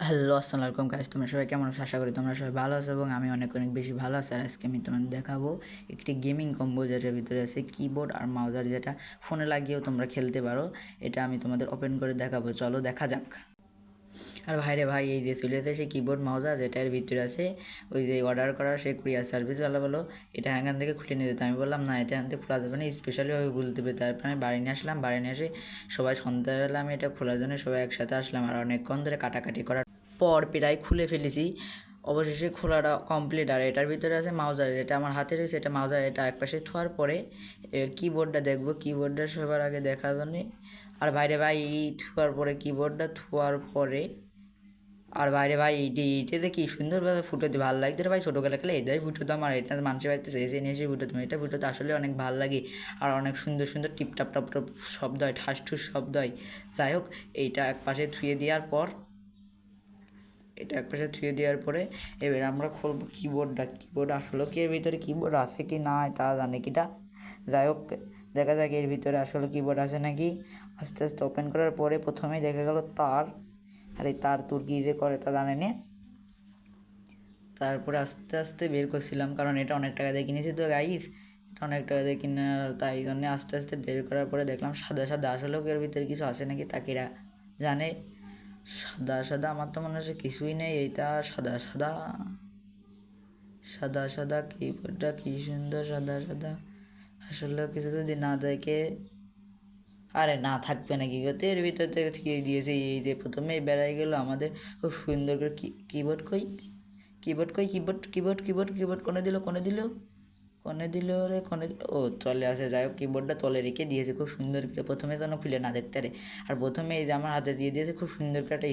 Hello, আসসালামু আলাইকুম guys, তোমরা সবাই কেমন আছো? আশা করি তোমরা সবাই ভালো আছো এবং আমি অনেক অনেক বেশি ভালো আছি। আর আজকে আমি তোমাদের দেখাবো একটি গেমিং কম্বো যেটার ভিতরে আছে কিবোর্ড আর মাউজার, যেটা ফোনে লাগিয়েও তোমরা খেলতে পারো। এটা আমি তোমাদের ওপেন করে দেখাবো, চলো দেখা যাক। আর ভাইরে ভাই, এই যে চলে এসেছে সেই কিবোর্ড মাউজার যেটার ভিতরে আছে ওই যে অর্ডার করা সেই কুরিয়ার সার্ভিসওয়ালা বলো এটা এখান থেকে খুলে নিয়ে যেতে। আমি বললাম না, এটা এখান থেকে খোলা যাবে না, স্পেশালিভাবে খুলতে হবে। তারপর আমি বাড়ি নিয়ে আসলাম, বাড়ি নিয়ে এসে সবাই সন্ধ্যাবেলা আমি এটা খোলার জন্য সবাই একসাথে আসলাম। আর অনেকক্ষণ ধরে কাটাকাটি করার পর প্রায় খুলে ফেলেছি। অবশেষে খোলাটা কমপ্লিট। আর এটার ভিতরে আছে মাউজার, যেটা আমার হাতে রয়েছে এটা মাউজার। এটা একপাশে থোয়ার পরে এর কিবোর্ডটা দেখবো, কিবোর্ডটা সবার আগে দেখার জন্যে। আর বাইরে ভাই এই থোয়ার পরে কিবোর্ডটা থোয়ার পরে আর বাইরে ভাই এইটাতে কি সুন্দরভাবে ফুটোতে ভালো লাগছে রে ভাই। ছোটোবেলা খেলে এটাই ফুটোতাম, আর এটা মানুষের বাড়িতে এসে নিয়ে এসে ফুটোতাম। এটা ফুটোতে আসলে অনেক ভালো লাগে, আর অনেক সুন্দর সুন্দর টিপটাপ টপ টপ শব্দ হয়, ঠাস ঠুস শব্দ হয়। যাই হোক, এইটা একপাশে ধুয়ে দেওয়ার পর এবার আমরা খুলবো কিবোর্ডটা। কিবোর্ড আসলে কি এর ভিতরে কিবোর্ড আছে কি না তা জানে কিটা। যাই হোক, দেখা যাক এর ভিতরে আসলে কিবোর্ড আছে নাকি। আস্তে আস্তে ওপেন করার পরে প্রথমেই দেখা গেল তার। আর এই তার তোর কী যে করে তা জানে না। তারপরে আস্তে আস্তে বের করছিলাম, কারণ এটা অনেক টাকা দিয়ে কিনেছি তো গাইস, এটা অনেক টাকা দিয়ে কিনে, তাই জন্য আস্তে আস্তে বের করার পরে দেখলাম সাদা সাদা। আসলেও এর ভিতরে কিছু আছে নাকি তাকিরা জানে। সাদা সাদা আমার তো মনে হচ্ছে কিছুই নেই। এইটা সাদা সাদা সাদা সাদা কিবোর্ডটা কি সুন্দর সাদা সাদা। আসলেও কিছু যদি না দেখে, আরে না থাকবে নাকি গো, এর ভিতর থেকে ঠিক দিয়েছে। এই যে প্রথমে বেড়াই গেল আমাদের খুব সুন্দর করে কিবোর্ড কই, কিবোর্ড কই, কিবোর্ড কিবোর্ড কিবোর্ড কিবোর্ড কোনে দিল রে কোনে, ও চলে আসে। যাই হোক, কিবোর্ডটা তলে রেখে দিয়েছে খুব সুন্দর করে, প্রথমে যেন খুলে না দেখতে রে। আর প্রথমে এই যে আমার হাতে দিয়ে দিয়েছে খুব সুন্দর করে একটা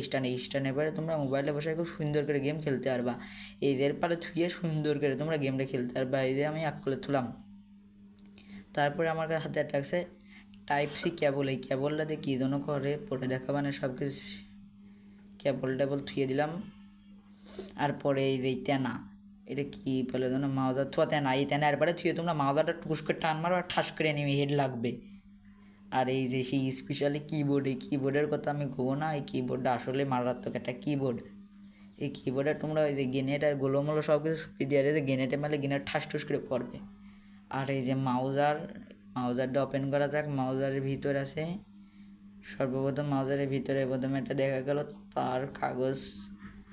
স্ট্যান্ড এবারে তোমরা মোবাইলে বসে খুব সুন্দর করে গেম খেলতে পারবা। এই যে পারে থুয়ে সুন্দর করে তোমরা গেমটা খেলতে পারবা। এই যে আমি এক করে তুলাম। তারপরে আমার হাতে একটা আছে টাইপ সি কেবল। এই কেবলটা দিয়ে কী যেন করে পরে দেখাবানে সব কিছু। কেবল থুয়ে দিলাম। আর পরে এই যে তেনা, এটা কি বলে যেন মাউজার থোয়া তেনা, এই তেনা এরপরে থুয়ে তোমরা মাউজারটা টুস করে টান মারো আর ঠাস করে নেমে হেড লাগবে। আর এই যে সেই স্পেশালি কিবোর্ড, এই কিবোর্ডের কথা আমি ঘুবো না। এই কিবোর্ডটা আসলে মারাত্মক একটা কিবোর্ড। এই কিবোর্ডে তোমরা ওই যে গেনেট আর গোলমলো সব কিছু সুপি দিয়ে যে গেনেটে মারলে গেনেট ঠাস ঠুস করে পড়বে। আর এই যে মাউজারটা ওপেন করা যাক। মাউজারের ভিতর আছে সর্বপ্রথম, মাউজারের ভিতরে প্রথমে একটা দেখা গেল তার কাগজ।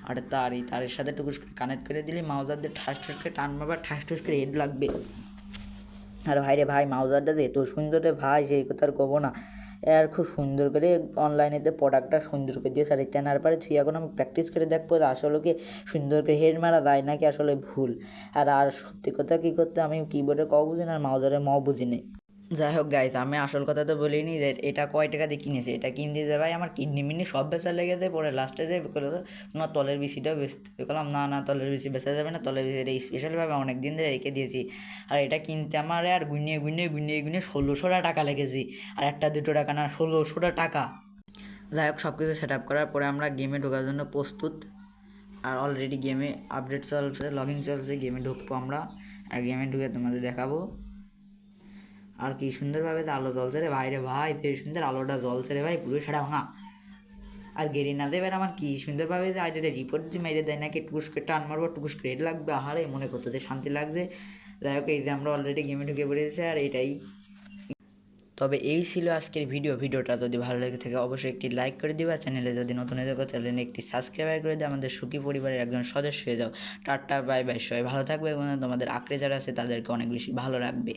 আর তারের সাথে টুকুস করে কানেক্ট করে দিলে মাউজার দিয়ে ঠাস ঠুস করে টান মারবা, ঠাস ঠুস করে হেড লাগবে। আর ভাইরে ভাই, মাউজারটা যে এত সুন্দর রে ভাই, সেই কথা আর কবো না। আর খুব সুন্দর করে অনলাইনেতে প্রোডাক্টটা সুন্দর করে দিয়েছে। আর তেনার পরে তুই এখন আমি প্র্যাকটিস করে দেখবো আসলে কি সুন্দর করে হেড মারা যায় নাকি আসলে ভুল। আর সত্যি কথা কী করতে, আমি কিবোর্ডে ক বুঝি না আর মাউজারে ম বুঝি না। যাই হোক গাইজ, আমি আসল কথা তো বলিনি যে এটা কয় টাকা দিয়ে কিনেছে। এটা কিনতে যে ভাই আমার কিডনি মিডনি সব বেচা লেগেছে। পরে লাস্টে যে তোমার তলের বিসিটাও বেচতে বললাম, না তলের বিসি বেচা যাবে না, তলের বিসি এটা স্পেশালভাবে অনেক দিন ধরে রেখে দিয়েছি। আর এটা কিনতে আমার আর গুনিয়ে 1600 টাকা লেগেছে। আর একটা দুটো টাকা না, 1600 টাকা। যাই হোক, সব কিছু সেট আপ করার পরে আমরা গেমে ঢোকার জন্য প্রস্তুত। আর অলরেডি গেমে আপডেট চলছে, লগইন চলছে, গেমে ঢুকবো আমরা। আর গেমে ঢুকে তোমাদের দেখাবো। আর কি সুন্দরভাবে যে আলো জ্বলছে রে ভাই, রে ভাই সেই সুন্দর আলোটা জ্বলছে রে ভাই, পুরো সারা ভাঙা। আর গেরি না দেবে আমার কি সুন্দরভাবে যে আইডিয়াটা রিপোর্ট দিয়ে মেরে দেয় নাকি, টুকুস করে টান মারবো, টুকুস করে হেড লাগবে। আহারে মনে করতে যে শান্তি লাগছে। যাই হোক, এই যে আমরা অলরেডি গেমে ঢুকে পড়েছি। আর এটাই তবে এই ছিল আজকের ভিডিওটা যদি ভালো লেগে থাকে অবশ্যই একটি লাইক করে দিবা। চ্যানেলে যদি নতুন হয়ে থাকো চ্যানেলে একটি সাবস্ক্রাইব করে দিয়ে আমাদের সুখী পরিবারের একজন সদস্য হয়ে যাও। টাটা বাই বাই, সবাই ভালো থাকবে এবং তোমাদের আঁকড়ে যারা আছে তাদেরকে অনেক বেশি ভালো রাখবে।